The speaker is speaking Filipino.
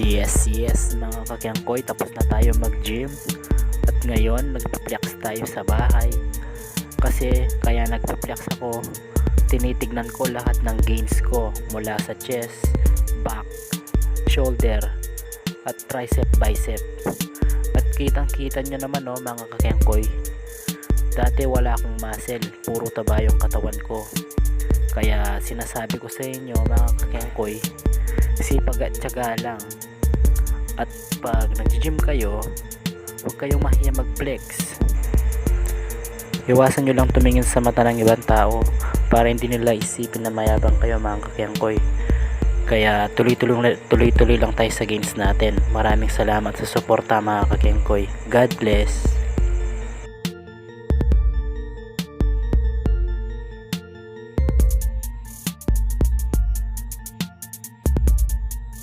Yes, mga kakyangkoy, tapos na tayo mag-gym. At ngayon, nagpa-flex tayo sa bahay. Kasi, kaya nagpa-flex ako, tinitignan ko lahat ng gains ko mula sa chest, back, shoulder, at tricep, bicep. At kitang-kita nyo naman mga kakyangkoy. Dati wala akong muscle, puro taba yung katawan ko. Kaya sinasabi ko sa inyo mga kakyangkoy, sipag at tiyaga lang. At pag nag-gym kayo, huwag kayong mahiya mag-flex. Iwasan nyo lang tumingin sa mata ng ibang tao para hindi nila isipin na mayabang kayo mga kakyangkoy. Kaya tuloy-tuloy lang tayo sa gains natin. Maraming salamat sa suporta mga kakyangkoy. God bless.